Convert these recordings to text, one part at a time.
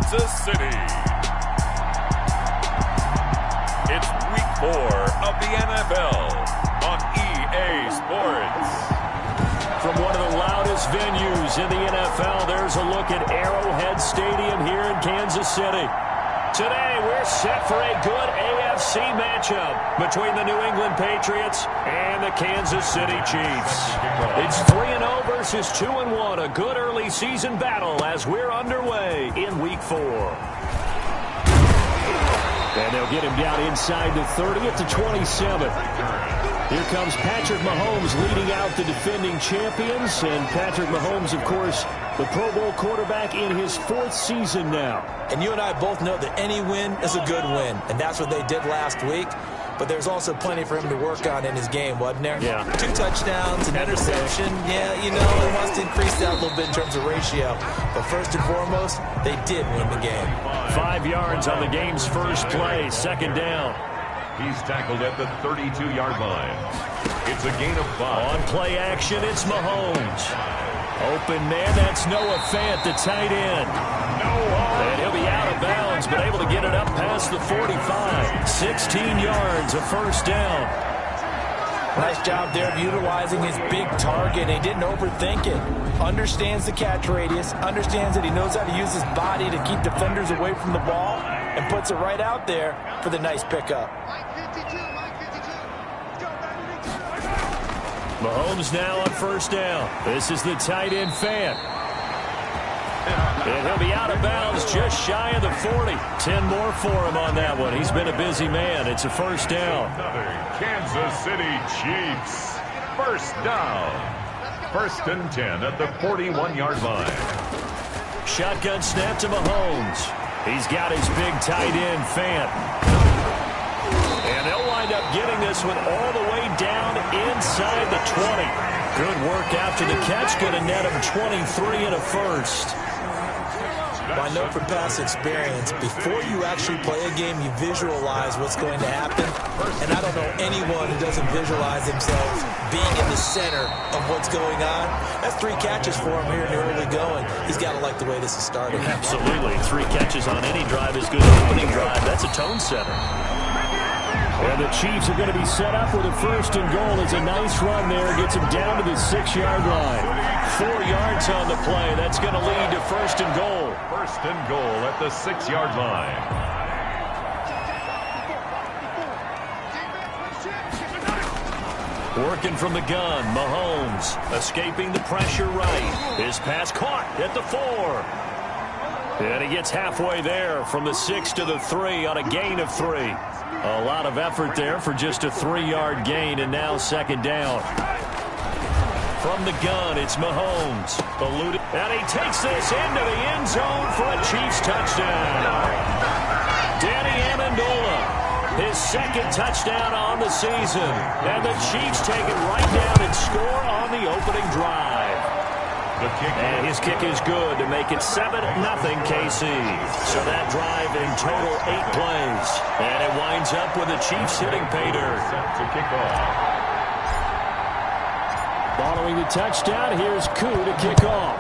Kansas City. It's week 4 of the NFL on EA Sports. From one of the loudest venues in the NFL, there's a look at Arrowhead Stadium here in Kansas City. Today, we're set for a good AFC matchup between the New England Patriots and the Kansas City Chiefs. It's 3-0 versus 2-1, a good early season battle as we're underway in Week 4. And they'll get him down inside the 30 at the 27. Here comes Patrick Mahomes leading out the defending champions. And Patrick Mahomes, of course, the Pro Bowl quarterback in his 4th season now. And you and I both know that any win is a good win. And that's what they did last week. But there's also plenty for him to work on in his game, wasn't there? Yeah. 2 touchdowns, an interception. Yeah, you know, he wants to increase that a little bit in terms of ratio. But first and foremost, they did win the game. 5 yards on the game's first play, 2nd down. He's tackled at the 32-yard line. It's a gain of 5. On play action, it's Mahomes. Open man, that's Noah Fant, the tight end. And he'll be out of bounds, but able to get it up past the 45. 16 yards, a first down. Nice job there of utilizing his big target. He didn't overthink it. Understands the catch radius. Understands that he knows how to use his body to keep defenders away from the ball. And puts it right out there for the nice pickup. Mahomes now on first down. This is the tight end Fant. And he'll be out of bounds just shy of the 40. 10 more for him on that one. He's been a busy man. It's a first down. Another Kansas City Chiefs. First down. 1st and 10 at the 41-yard line. Shotgun snap to Mahomes. He's got his big tight end, Fant. And they'll wind up getting this one all the way down inside the 20. Good work after the catch. Going to net him 23 and a first. I know from past experience, before you actually play a game, you visualize what's going to happen. And I don't know anyone who doesn't visualize themselves being in the center of what's going on. That's 3 catches for him here in the early going. He's got to like the way this is starting. Absolutely. 3 catches on any drive is good. Opening drive, that's a tone setter. And the Chiefs are going to be set up with a 1st and goal. It's a nice run there. Gets him down to the 6-yard line. 4 yards on the play. That's going to lead to 1st and goal. 1st and goal at the 6-yard line. Working from the gun, Mahomes escaping the pressure right. His pass caught at the 4. And he gets halfway there from the 6 to the 3 on a gain of 3. A lot of effort there for just a 3-yard gain, and now 2nd down. From the gun, it's Mahomes. And he takes this into the end zone for a Chiefs touchdown. Danny Amendola, his 2nd touchdown on the season. And the Chiefs take it right down and score on the opening drive. And his kick is good to make it 7-0 KC. So that drive in total 8 plays. And it winds up with the Chiefs hitting pay dirt. To kick off. Following the touchdown, here's Koo to kick off.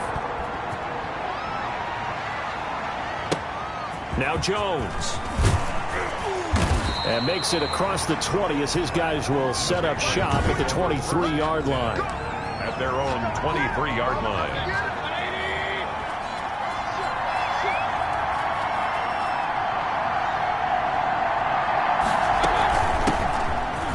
Now Jones. And makes it across the 20 as his guys will set up shop at the 23-yard line. At their own 23-yard line.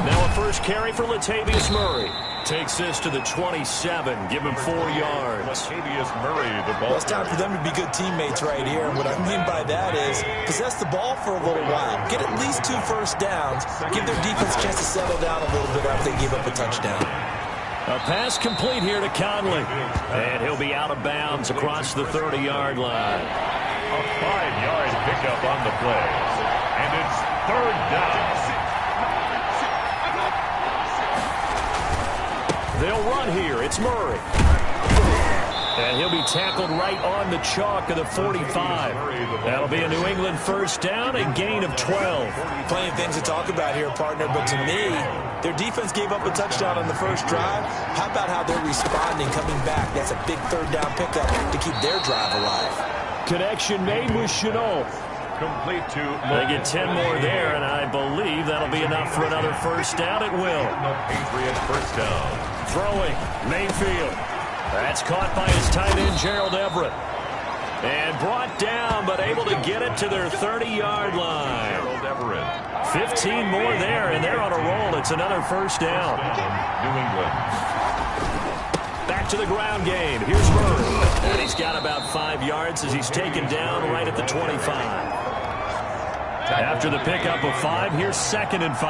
Now a first carry for Latavius Murray. Takes this to the 27. Give him 4 yards. Latavius Murray, the ball. Well, it's time for them to be good teammates right here. And what I mean by that is possess the ball for a little while. Get at least 2 first downs. Give their defense a chance to settle down a little bit after they give up a touchdown. A pass complete here to Conley. And he'll be out of bounds across the 30-yard line. A 5-yard pickup on the play. And it's 3rd down. They'll run here. It's Murray. And he'll be tackled right on the chalk of the 45. That'll be a New England first down, a gain of 12. Plenty of things to talk about here, partner, but to me, their defense gave up a touchdown on the first drive. How about how they're responding, coming back? That's a big 3rd down pickup to keep their drive alive. connection made with Chenault. Complete to... They get 10 more there, and I believe that'll be enough for another first down. It will. The Patriot first down. Throwing, Mayfield. That's caught by his tight end, Gerald Everett. And brought down, but able to get it to their 30-yard line. Gerald Everett. 15 more there, and they're on a roll. It's another first down. New England. Back to the ground game. Here's Murray. And he's got about 5 yards as he's taken down right at the 25. After the pickup of 5, here's 2nd and 5.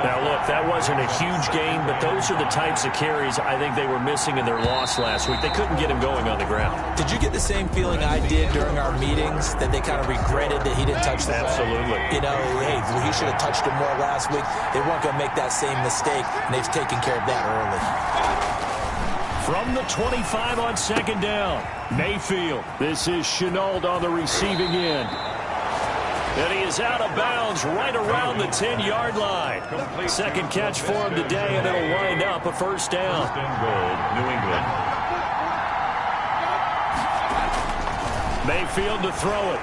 Now, look, that wasn't a huge gain, but those are the types of carries I think they were missing in their loss last week. They couldn't get him going on the ground. Did you get the same feeling I did during our meetings, that they kind of regretted that he didn't touch the ball? Absolutely. You know, hey, he should have touched him more last week. They weren't going to make that same mistake, and they've taken care of that early. From the 25 on 2nd down, Mayfield. This is Chenault on the receiving end. And he is out of bounds right around the 10-yard line. Second catch for him today, and it'll wind up a first down. First and goal, New England. Mayfield to throw it.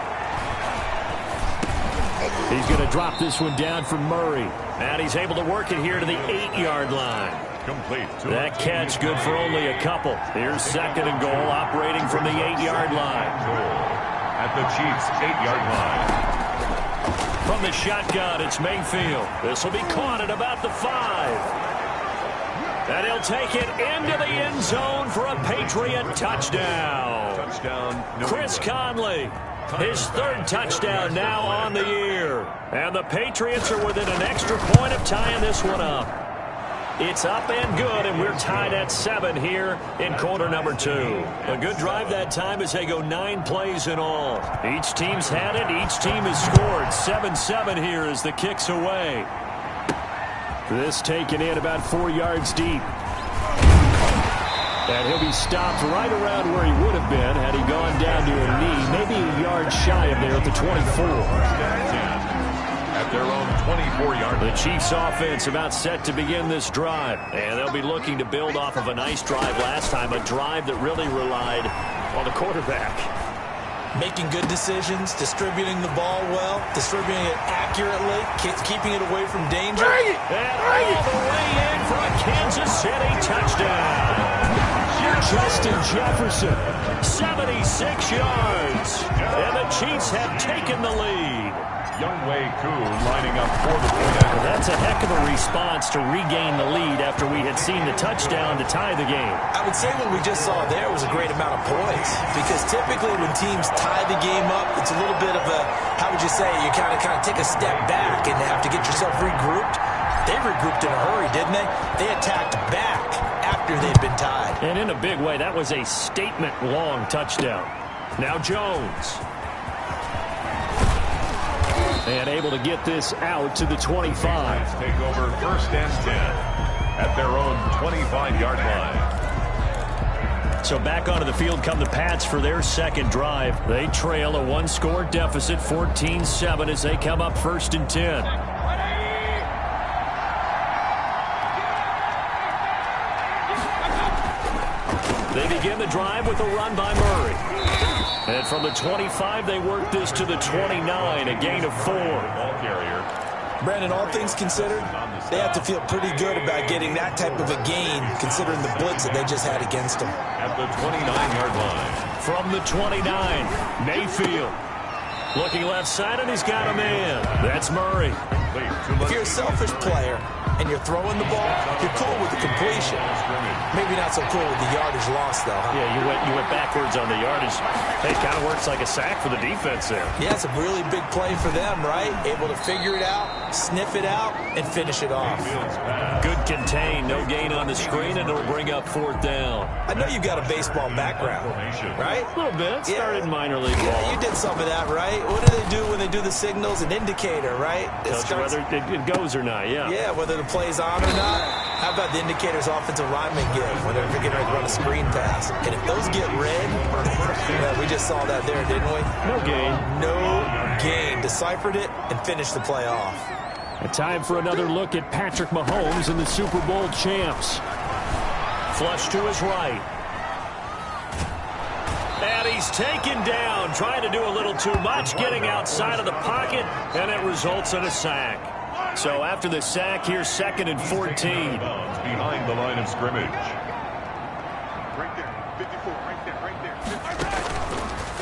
He's going to drop this one down for Murray. And he's able to work it here to the 8-yard line. Complete. That catch good for only a couple. Here's 2nd and goal, operating from the 8-yard line. At the Chiefs' 8-yard line. From the shotgun, it's Mayfield. This will be caught at about the 5. And he'll take it into the end zone for a Patriot touchdown. Touchdown. Chris Conley, his 3rd touchdown now on the year. And the Patriots are within an extra point of tying this one up. It's up and good, and we're tied at 7 here in quarter number 2. A good drive that time as they go 9 plays in all. Each team's had it. Each team has scored. 7-7 here as the kick's away. This taken in about 4 yards deep. And he'll be stopped right around where he would have been had he gone down to a knee, maybe a yard shy of there at the 24. At their own 24-yard line. The Chiefs offense about set to begin this drive. And they'll be looking to build off of a nice drive last time, a drive that really relied on the quarterback. Making good decisions, distributing the ball well, distributing it accurately, keeping it away from danger. And all the way in for a Kansas City touchdown. Justin Jefferson, 76 yards. And the Chiefs have taken the lead. Younghoe Koo lining up for the point. Well, that's a heck of a response to regain the lead after we had seen the touchdown to tie the game. I would say what we just saw there was a great amount of points, because typically when teams tie the game up, it's a little bit of a, how would you say, you kind of take a step back and have to get yourself regrouped. They regrouped in a hurry, didn't they? They attacked back after they'd been tied. And in a big way, that was a statement-long touchdown. Now Jones. And able to get this out to the 25. Take over 1st and 10 at their own 25-yard line. So back onto the field come the Pats for their 2nd drive. They trail a 1-score deficit, 14-7, as they come up 1st and 10. They begin the drive with a run by Murray. And from the 25, they work this to the 29, a gain of 4. Ball carrier. Brandon, all things considered, they have to feel pretty good about getting that type of a gain, considering the blitz that they just had against them. At the 29-yard line. From the 29, Mayfield. Looking left side, and he's got a man. That's Murray. If you're a selfish player and you're throwing the ball, you're cool with the completion. Maybe not so cool with the yardage loss, though, huh? Yeah, you went backwards on the yardage. Hey, it kind of works like a sack for the defense there. Yeah, it's a really big play for them, right? Able to figure it out, sniff it out, and finish it off. Good contain, no gain on the screen, and it'll bring up 4th down. I know you've got a baseball background, right? A little bit. Started in minor league ball. Yeah, you did some of that, right? What do they do when they do the signals? An indicator, right? Tells you whether it goes or not, yeah. Yeah, whether the play's on or not. How about the indicators offensive linemen give when they're getting ready to run a screen pass? And if those get red, we just saw that there, didn't we? No gain. No gain. Deciphered it and finished the play off. A time for another look at Patrick Mahomes and the Super Bowl champs. Flush to his right. And he's taken down, trying to do a little too much, getting outside of the pocket, and it results in a sack. So after the sack, here's 2nd and 14. Behind the line of scrimmage.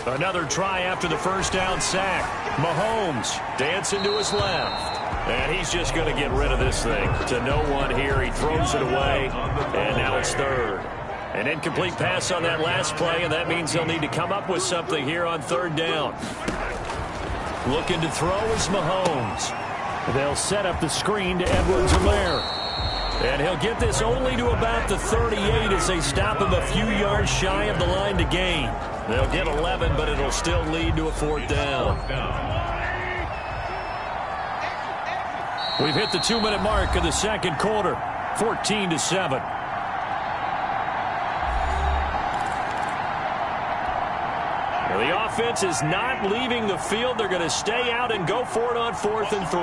Another try after the first down sack. Mahomes dancing to his left. And he's just going to get rid of this thing. To no one here. He throws it away. And now it's 3rd. An incomplete pass on that last play, and that means they'll need to come up with something here on 3rd down. Looking to throw is Mahomes. They'll set up the screen to Edwards-Helaire. And he'll get this only to about the 38 as they stop him a few yards shy of the line to gain. They'll get 11, but it'll still lead to a 4th down. We've hit the 2-minute mark of the 2nd quarter, 14-7. The offense is not leaving the field. They're going to stay out and go for it on 4th and 3.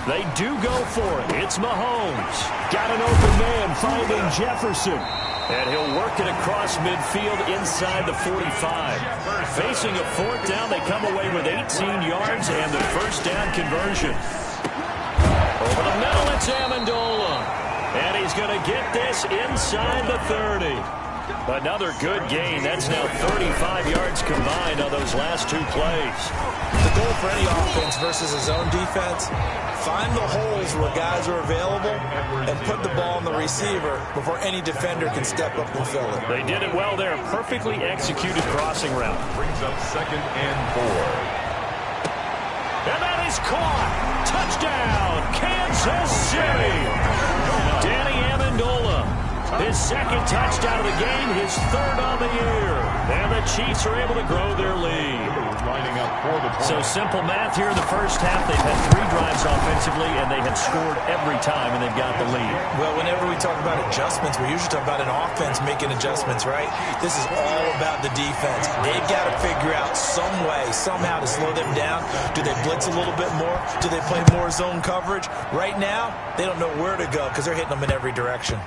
They do go for it. It's Mahomes. Got an open man finding Jefferson. And he'll work it across midfield inside the 45. Facing a 4th down, they come away with 18 yards and the 1st down conversion. Over the middle, it's Amendola. And he's going to get this inside the 30. Another good gain. That's now 35 yards combined on those last 2 plays. The goal for any offense versus his own defense, find the holes where guys are available and put the ball on the receiver before any defender can step up and fill it. They did it well there. Perfectly executed crossing route. Brings up 2nd and 4. And that is caught. Touchdown, Kansas City. Danny Amendola. His 2nd touchdown of the game, his 3rd on the year. And the Chiefs are able to grow their lead. Lining up for the point. So simple math here in the first half. They've had 3 drives offensively, and they have scored every time, and they've got the lead. Well, whenever we talk about adjustments, we usually talk about an offense making adjustments, right? This is all about the defense. They've got to figure out some way, somehow to slow them down. Do they blitz a little bit more? Do they play more zone coverage? Right now, they don't know where to go because they're hitting them in every direction.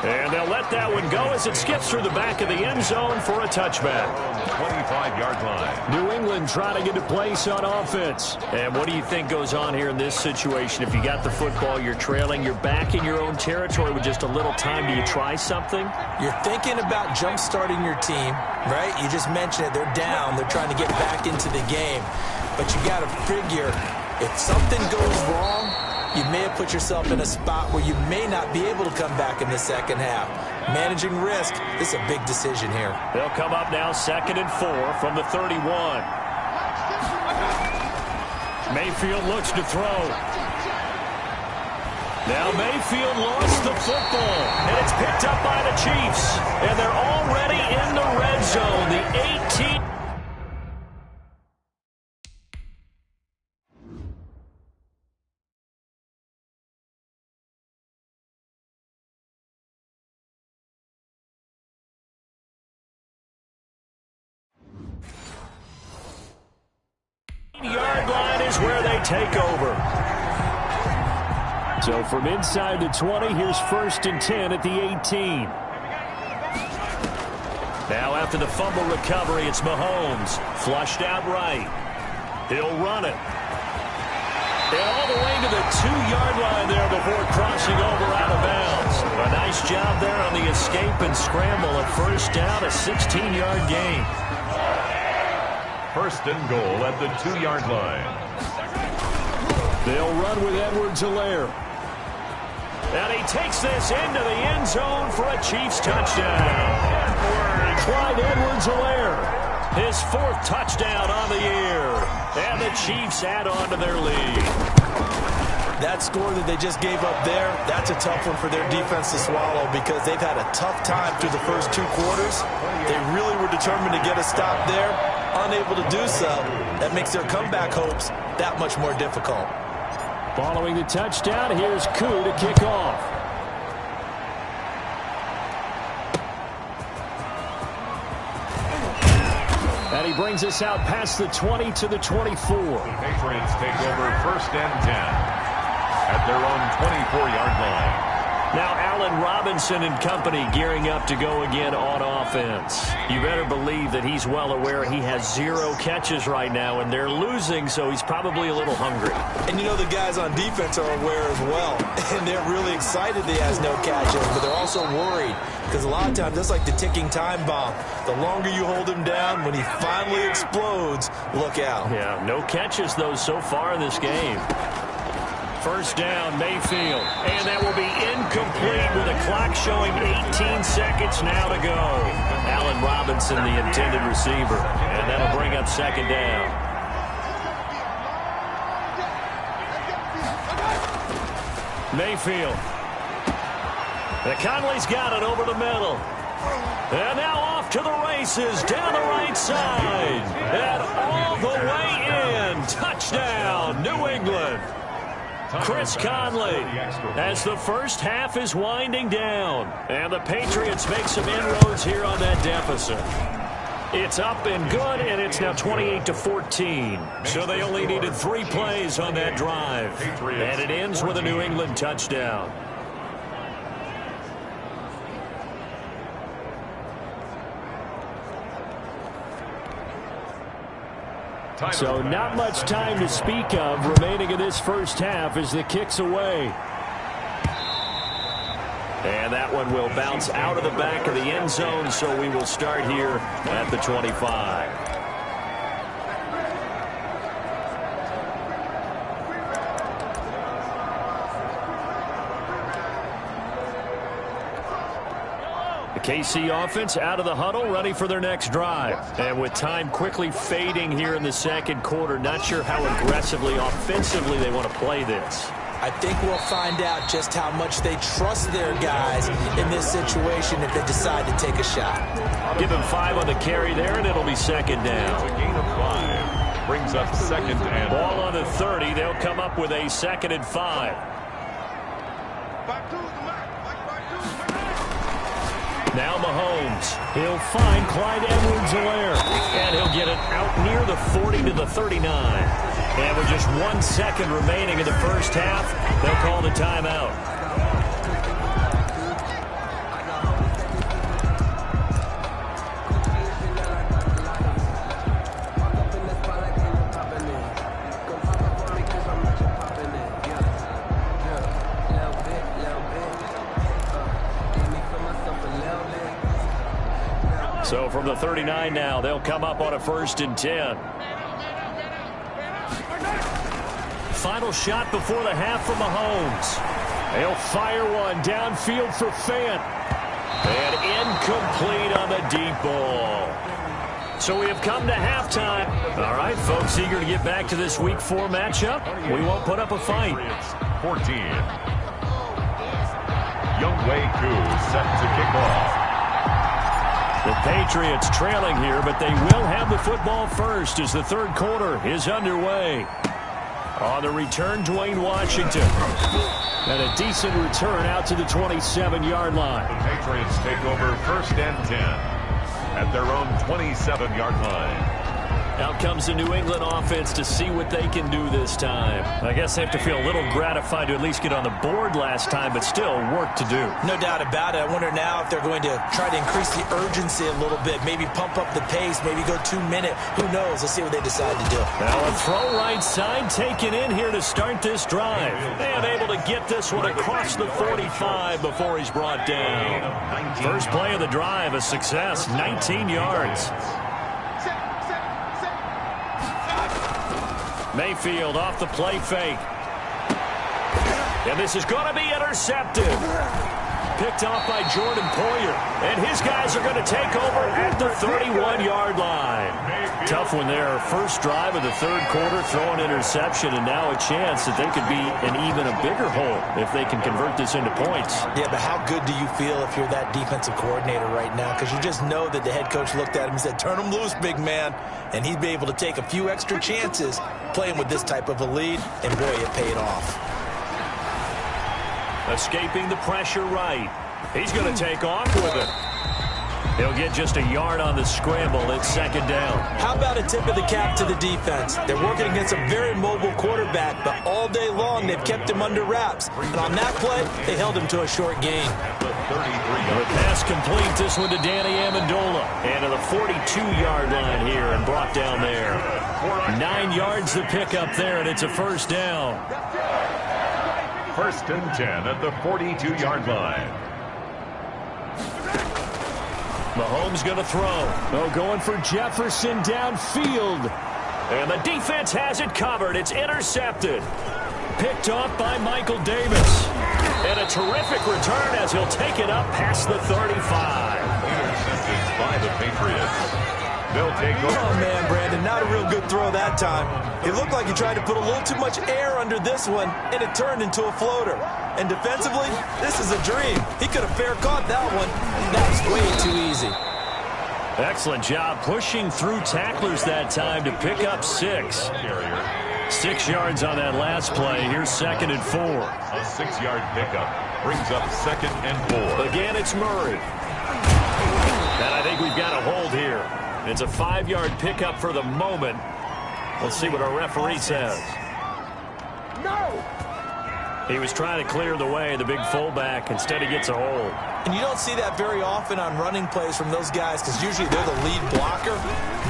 And they'll let that one go as it skips through the back of the end zone for a touchback. 25-yard line. New England trying to get a place on offense. And what do you think goes on here in this situation? If you got the football, you're trailing, you're back in your own territory with just a little time. Do you try something? You're thinking about jump-starting your team, right? You just mentioned it. They're down. They're trying to get back into the game. But you got to figure, if something goes wrong, you may have put yourself in a spot where you may not be able to come back in the second half. Managing risk is a big decision here. They'll come up now 2nd and 4 from the 31. Mayfield looks to throw. Now Mayfield lost the football, and it's picked up by the Chiefs. And they're already in the red zone, the 18. Yard line is where they take over. So from inside the 20, here's 1st and 10 at the 18. Now after the fumble recovery, it's Mahomes. Flushed out right. He'll run it. And all the way to the 2-yard line there before crossing over out of bounds. A nice job there on the escape and scramble. A 1st down, a 16-yard gain. 1st and goal at the 2-yard line. They'll run with Edwards-Helaire. And he takes this into the end zone for a Chiefs touchdown. Clyde Edwards-Helaire, his 4th touchdown on the year. And the Chiefs add on to their lead. That score that they just gave up there, that's a tough one for their defense to swallow because they've had a tough time through the first 2 quarters. They really were determined to get a stop there. Unable to do so, that makes their comeback hopes that much more difficult. Following the touchdown, here's Koo to kick off. And he brings us out past the 20 to the 24. The Patriots take over 1st and 10 at their own 24-yard line. Now Allen Robinson and company gearing up to go again on offense. You better believe that he's well aware he has 0 catches right now, and they're losing, so he's probably a little hungry. And you know the guys on defense are aware as well, and they're really excited that he has no catches, but they're also worried because a lot of times that's like the ticking time bomb. The longer you hold him down, when he finally explodes, look out. Yeah, no catches, though, so far in this game. First down, Mayfield. And that will be incomplete with a clock showing 18 seconds now to go. Allen Robinson, the intended receiver. And that'll bring up second down. Mayfield. And Conley's got it over the middle. And now off to the races down the right side. And all the way in. Touchdown, New England. Chris Conley as the first half is winding down. And the Patriots make some inroads here on that deficit. It's up and good, and it's now 28-14. So they only needed 3 plays on that drive. And it ends with a New England touchdown. So not much time to speak of remaining in this first half as the kick's away. And that one will bounce out of the back of the end zone, so we will start here at the 25. KC offense out of the huddle, ready for their next drive. And with time quickly fading here in the second quarter, not sure how aggressively, offensively they want to play this. I think we'll find out just how much they trust their guys in this situation if they decide to take a shot. Give him 5 on the carry there, and it'll be second down. A gain of 5 brings up second and ball on the 30. They'll come up with a 2nd and 5. Now Mahomes. He'll find Clyde Edwards-Helaire. And he'll get it out near the 40 to the 39. And with just 1 second remaining in the first half, they'll call the timeout. So from the 39 now, they'll come up on a 1st and 10. Final shot before the half from Mahomes. They'll fire one downfield for Fant. And incomplete on the deep ball. So we have come to halftime. All right, folks, eager to get back to this Week 4 matchup. We won't put up a fight. 14. Younghoe Koo set to kick off. The Patriots trailing here, but they will have the football first as the third quarter is underway. On the return, Dwayne Washington. And a decent return out to the 27-yard line. The Patriots take over 1st and 10 at their own 27-yard line. Out comes the New England offense to see what they can do this time. I guess they have to feel a little gratified to at least get on the board last time, but still work to do. No doubt about it. I wonder now if they're going to try to increase the urgency a little bit, maybe pump up the pace, maybe go 2-minute. Who knows? Let's see what they decide to do. Now a throw right side taken in here to start this drive. And able to get this one across the 45 before he's brought down. First play of the drive, a success, 19 yards. Mayfield off the play fake. And this is going to be intercepted. Picked off by Jordan Poyer. And his guys are going to take over at the 31-yard line. Tough one there. First drive of the third quarter, throwing interception, and now a chance that they could be in even a bigger hole if they can convert this into points. Yeah, but how good do you feel if you're that defensive coordinator right now? Because you just know that the head coach looked at him and said, turn him loose, big man. And he'd be able to take a few extra chances playing with this type of a lead, and boy, it paid off. Escaping the pressure right. He's going to take off with it. He'll get just a yard on the scramble. It's second down. How about a tip of the cap to the defense? They're working against a very mobile quarterback, but all day long they've kept him under wraps. And on that play, they held him to a short gain. The pass complete, this one to Danny Amendola. And to the 42-yard line here and brought down there. 9 yards to pick up there, and it's a first down. First and 10 at the 42-yard line. Mahomes going to throw. Oh, going for Jefferson downfield. And the defense has it covered. It's intercepted. Picked off by Michael Davis. And a terrific return as he'll take it up past the 35. Intercepted by the Patriots. They'll take over. Oh, man, Brandon, not a real good throw that time. It looked like he tried to put a little too much air under this one, and it turned into a floater. And defensively, this is a dream. He could have fair caught that one. That was way too easy. Excellent job pushing through tacklers that time to pick up 6. 6 yards on that last play. Here's second and 4. A 6-yard pickup brings up second and 4. Again, it's Murray. And I think we've got a hold here. It's a 5-yard pickup for the moment. Let's see what our referee says. No! He was trying to clear the way, the big fullback. Instead, he gets a hold. And you don't see that very often on running plays from those guys because usually they're the lead blocker.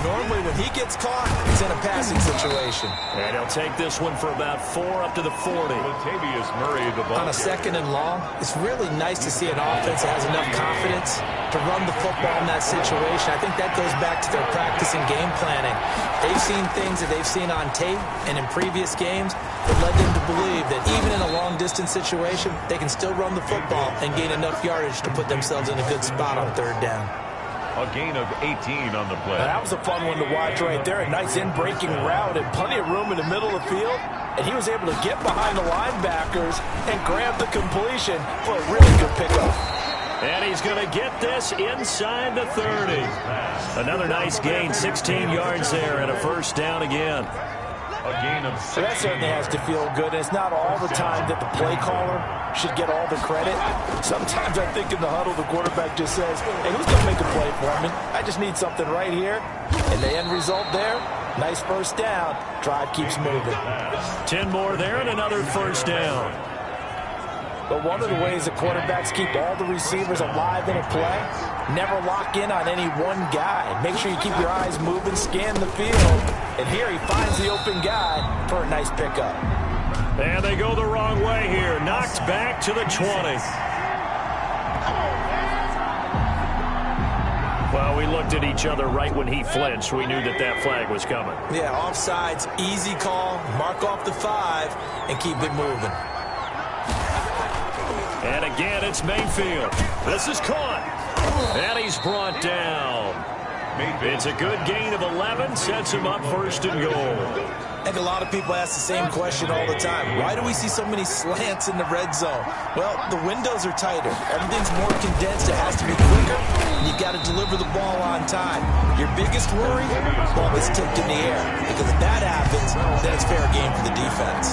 Normally, when he gets caught, it's in a passing situation. And he'll take this one for about 4 up to the 40. Latavius Murray, the ball. On a second and long, it's really nice to see an offense that has enough confidence to run the football in that situation. I think that goes back to their practice and game planning. They've seen things that they've seen on tape and in previous games that led them to believe that even in a long-distance situation, they can still run the football and gain enough yardage to put themselves in a good spot on third down. A gain of 18 on the play. That was a fun one to watch right there. A nice in-breaking route and plenty of room in the middle of the field. And he was able to get behind the linebackers and grab the completion for a really good pickup. And he's going to get this inside the 30. Another nice gain, 16 yards there and a first down again. A gain of 6. So that certainly has to feel good. And it's not all the time that the play caller should get all the credit. Sometimes I think in the huddle, the quarterback just says, hey, who's going to make a play for me? I just need something right here. And the end result there, nice first down. Drive keeps moving. 10 more there and another first down. But one of the ways the quarterbacks keep all the receivers alive in a play, never lock in on any one guy. Make sure you keep your eyes moving, scan the field. And here he finds the open guy for a nice pickup. And they go the wrong way here. Knocked back to the 20. Well, we looked at each other right when he flinched. We knew that that flag was coming. Yeah, offsides, easy call, mark off the 5, and keep it moving. And again, it's Mayfield. This is caught. And he's brought down. It's a good gain of 11. Sets him up first and goal. I think a lot of people ask the same question all the time. Why do we see so many slants in the red zone? Well, the windows are tighter. Everything's more condensed. It has to be quicker. And you got to deliver the ball on time. Your biggest worry? Ball gets tipped in the air. Because if that happens, then it's fair game for the defense.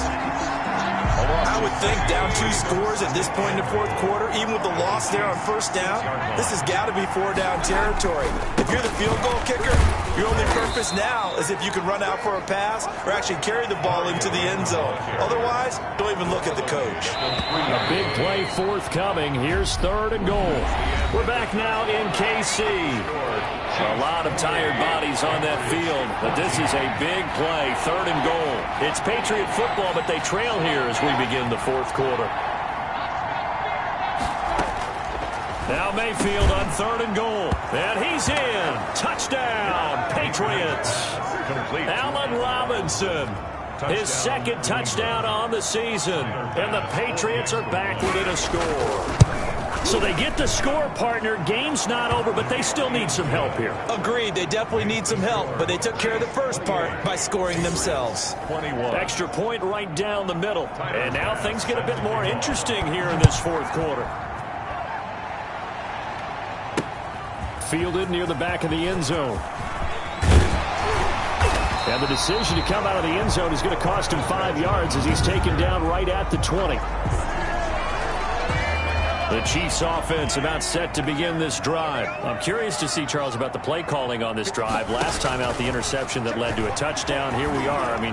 I would think down 2 scores at this point in the fourth quarter, even with the loss there on first down, this has got to be 4-down territory. If you're the field goal kicker, your only purpose now is if you can run out for a pass or actually carry the ball into the end zone. Otherwise, don't even look at the coach. A big play forthcoming. Here's third and goal. We're back now in KC. A lot of tired bodies on that field, but this is a big play, third and goal. It's Patriot football, but they trail here as we begin the fourth quarter. Now Mayfield on third and goal, and he's in. Touchdown, Patriots. Allen Robinson, his second touchdown on the season, and the Patriots are back within a score. So they get the score, partner. Game's not over, but they still need some help here. Agreed. They definitely need some help, but they took care of the first part by scoring themselves. 21. Extra point right down the middle. And now things get a bit more interesting here in this fourth quarter. Fielded near the back of the end zone. And the decision to come out of the end zone is going to cost him 5 yards as he's taken down right at the 20. The Chiefs offense about set to begin this drive. I'm curious to see, Charles, about the play calling on this drive. Last time out, the interception that led to a touchdown. Here we are. I mean,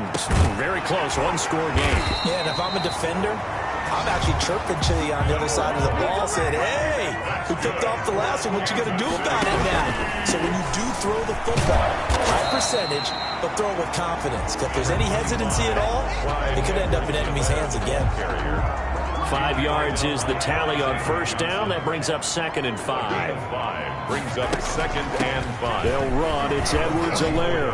very close, one-score game. Yeah, and if I'm a defender, I'm actually chirping to you on the other side of the ball, saying, hey, we picked off the last one. What you going to do about it now? So when you do throw the football, high percentage, but throw it with confidence. If there's any hesitancy at all, it could end up in enemy's hands again. 5 yards is the tally on first down. That brings up 2nd and 5. Brings up 2nd and 5. They'll run. It's Edwards-Helaire.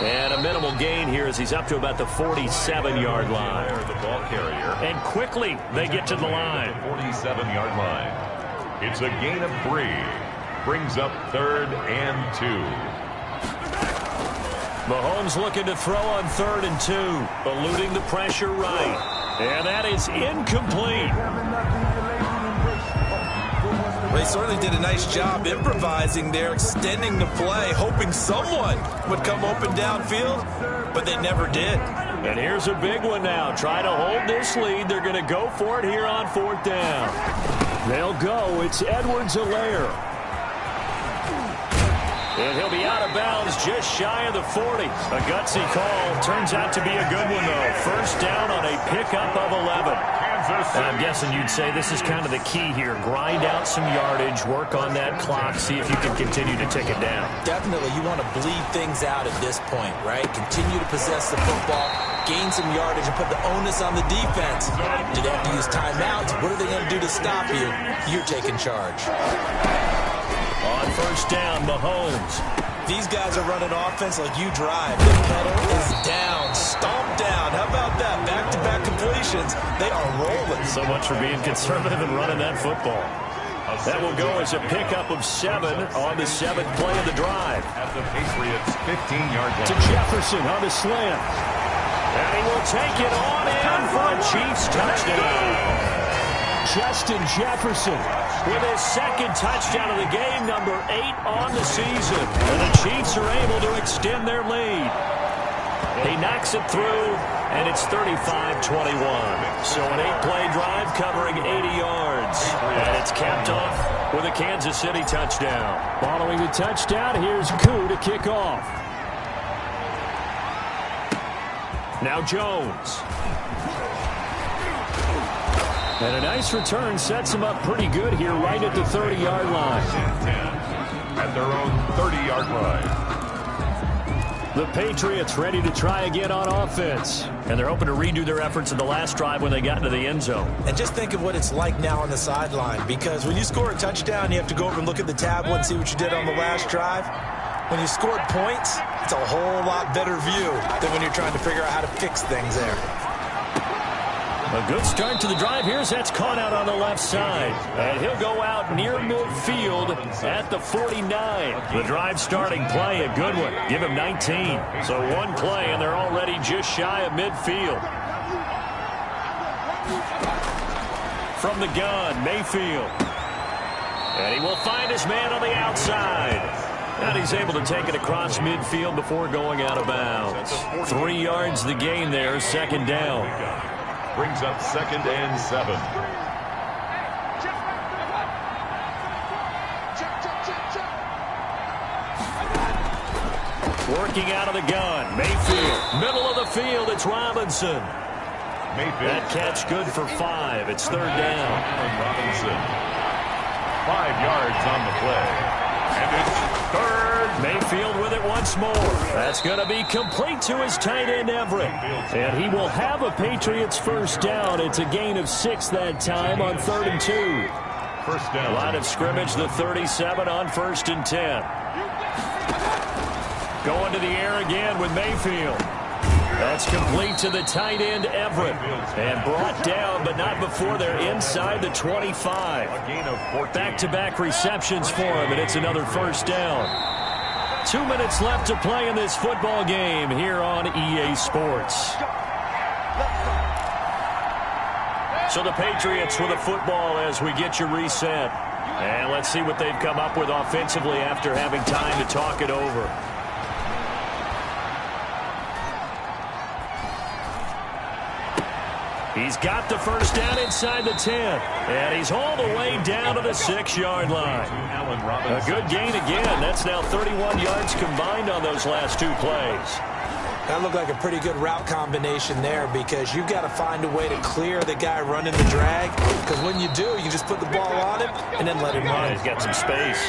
And a minimal gain here as he's up to about the 47-yard line. The ball carrier. And quickly they get to the line. 47-yard line. It's a gain of 3. Brings up 3rd and 2. Mahomes looking to throw on 3rd and 2. Eluding the pressure right. And that is incomplete. Well, he certainly did a nice job improvising there, extending the play, hoping someone would come open downfield, but they never did. And here's a big one now. Try to hold this lead. They're going to go for it here on 4th down. They'll go. It's Edwards-Helaire. And he'll be out of bounds just shy of the 40. A gutsy call. Turns out to be a good one, though. First down on a pickup of 11. And I'm guessing you'd say this is kind of the key here. Grind out some yardage, work on that clock, see if you can continue to tick it down. Definitely, you want to bleed things out at this point, right? Continue to possess the football, gain some yardage, and put the onus on the defense. Do they have to use timeouts? What are they going to do to stop you? You're taking charge. On first down, Mahomes. These guys are running offense like you drive. The pedal is down, stomped down. How about that? Back-to-back completions. They are rolling. So much for being conservative and running that football. That will go as a pickup of 7 on the 7th play of the drive. At the Patriots' 15-yard line. To Jefferson on the slant. And he will take it on in for a Chiefs touchdown. Justin Jefferson with his 2nd touchdown of the game, number 8 on the season. And the Chiefs are able to extend their lead. He knocks it through, and it's 35-21. So an 8-play drive covering 80 yards. And it's capped off with a Kansas City touchdown. Following the touchdown, here's Koo to kick off. Now Jones. And a nice return sets him up pretty good here right at the 30-yard line. At their own 30-yard line. The Patriots ready to try again on offense. And they're hoping to redo their efforts in the last drive when they got into the end zone. And just think of what it's like now on the sideline, because when you score a touchdown, you have to go over and look at the tablet and see what you did on the last drive. When you scored points, it's a whole lot better view than when you're trying to figure out how to fix things there. A good start to the drive. Here's that's caught out on the left side. And he'll go out near midfield at the 49. The drive starting play, a good one. Give him 19. So one play, and they're already just shy of midfield. From the gun, Mayfield. And he will find his man on the outside. And he's able to take it across midfield before going out of bounds. 3 yards the gain there, 2nd down. Brings up 2nd and 7. Working out of the gun. Mayfield. Middle of the field. It's Robinson. Mayfield. That catch good for 5. It's 3rd down. Robinson. 5 yards on the play. And it's 3rd. Mayfield with it once more. That's going to be complete to his tight end, Everett. And he will have a Patriots first down. It's a gain of 6 that time on 3rd and 2. First down. Line of scrimmage, the 37 on 1st and 10. Going to the air again with Mayfield. That's complete to the tight end, Everett. And brought down, but not before they're inside the 25. Back-to-back receptions for him, and it's another first down. 2 minutes left to play in this football game here on EA Sports. So the Patriots with a football as we get you reset. And let's see what they've come up with offensively after having time to talk it over. He's got the first down inside the 10. And he's all the way down to the 6-yard line. A good gain again. That's now 31 yards combined on those last 2 plays. That looked like a pretty good route combination there because you've got to find a way to clear the guy running the drag. Because when you do, you just put the ball on him and then let him run. He's got some space.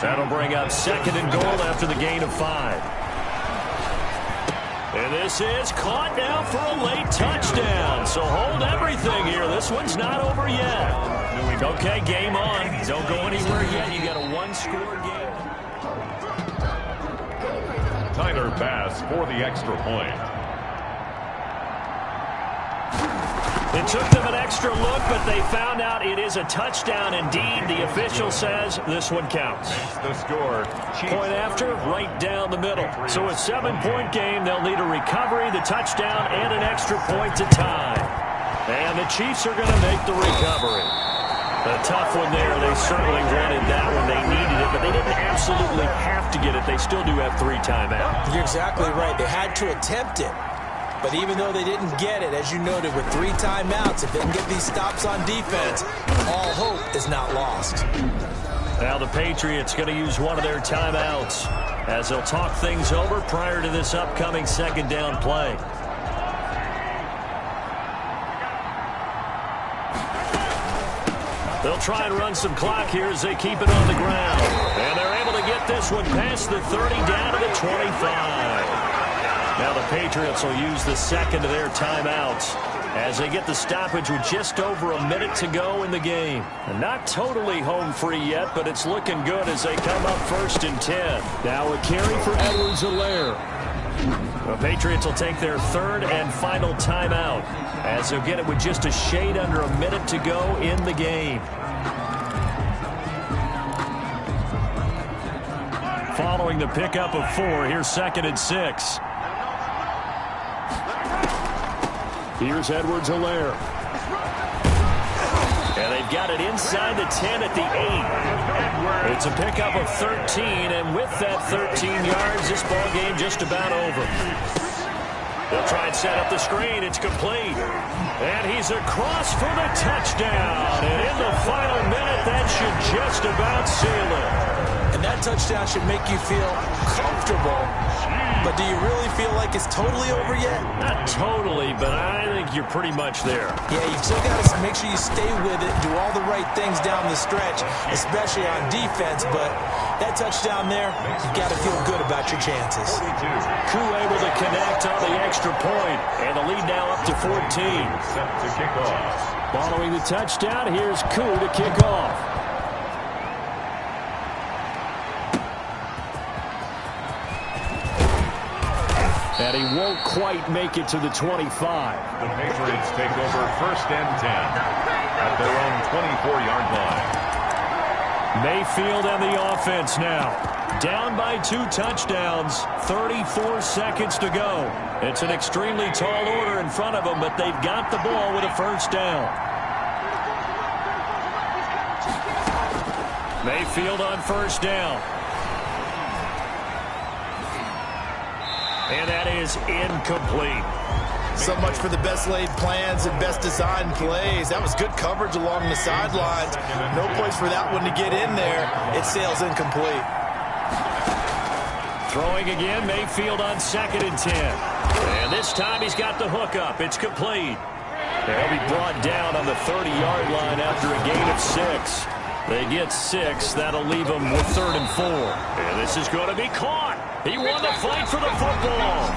That'll bring up 2nd and goal after the gain of 5. And this is caught now for a late touchdown. So hold everything here. This one's not over yet. Okay, game on. Don't go anywhere yet. You got a 1-score game. Tyler Bass for the extra point. It took them an extra look, but they found out it is a touchdown indeed. The official says this one counts. The score. Point after, right down the middle. So a 7-point game. They'll need a recovery, the touchdown, and an extra point to tie. And the Chiefs are going to make the recovery. A tough one there. They certainly wanted that one. They needed it, but they didn't absolutely have to get it. They still do have 3 timeouts. You're exactly right. They had to attempt it. But even though they didn't get it, as you noted, with 3 timeouts, if they can get these stops on defense, all hope is not lost. Now the Patriots going to use one of their timeouts as they'll talk things over prior to this upcoming 2nd down play. They'll try and run some clock here as they keep it on the ground. And they're able to get this one past the 30 down to the 25. Now the Patriots will use the 2nd of their timeouts as they get the stoppage with just over a minute to go in the game. And not totally home free yet, but it's looking good as they come up 1st and 10. Now a carry for Edwards-Helaire. The Patriots will take their 3rd and final timeout as they'll get it with just a shade under a minute to go in the game. Following the pickup of 4, here's 2nd and 6. Here's Edwards-Helaire. And they've got it inside the 10 at the 8. It's a pickup of 13, and with that 13 yards, this ball game just about over. They'll try and set up the screen. It's complete. And he's across for the touchdown. And in the final minute, that should just about seal it. And that touchdown should make you feel comfortable. But do you really feel like it's totally over yet? Not totally, but I think you're pretty much there. Yeah, you've still got to make sure you stay with it, do all the right things down the stretch, especially on defense. But that touchdown there, you've got to feel good about your chances. Koo able to connect on the extra point, and the lead now up to 14. Set to kick off. Following the touchdown, here's Koo to kick off. And he won't quite make it to the 25. The Patriots take over 1st and 10 at their own 24-yard line. Mayfield and the offense now. Down by 2 touchdowns, 34 seconds to go. It's an extremely tall order in front of them, but they've got the ball with a 1st down. Mayfield on 1st down. And that is incomplete. So much for the best laid plans and best designed plays. That was good coverage along the sidelines. No place for that one to get in there. It sails incomplete. Throwing again, Mayfield on 2nd and 10. And this time he's got the hook up. It's complete. They'll be brought down on the 30-yard line after a gain of 6. They get 6. That'll leave them with 3rd and 4. And this is going to be caught. He won the fight for the football.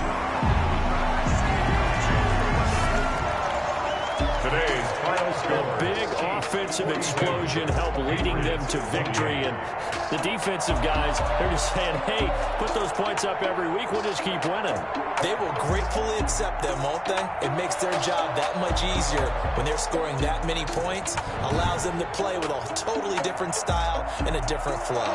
Today's final score. A big offensive explosion helped leading them to victory. And the defensive guys, they're just saying, hey, put those points up every week. We'll just keep winning. They will gratefully accept them, won't they? It makes their job that much easier when they're scoring that many points. Allows them to play with a totally different style and a different flow.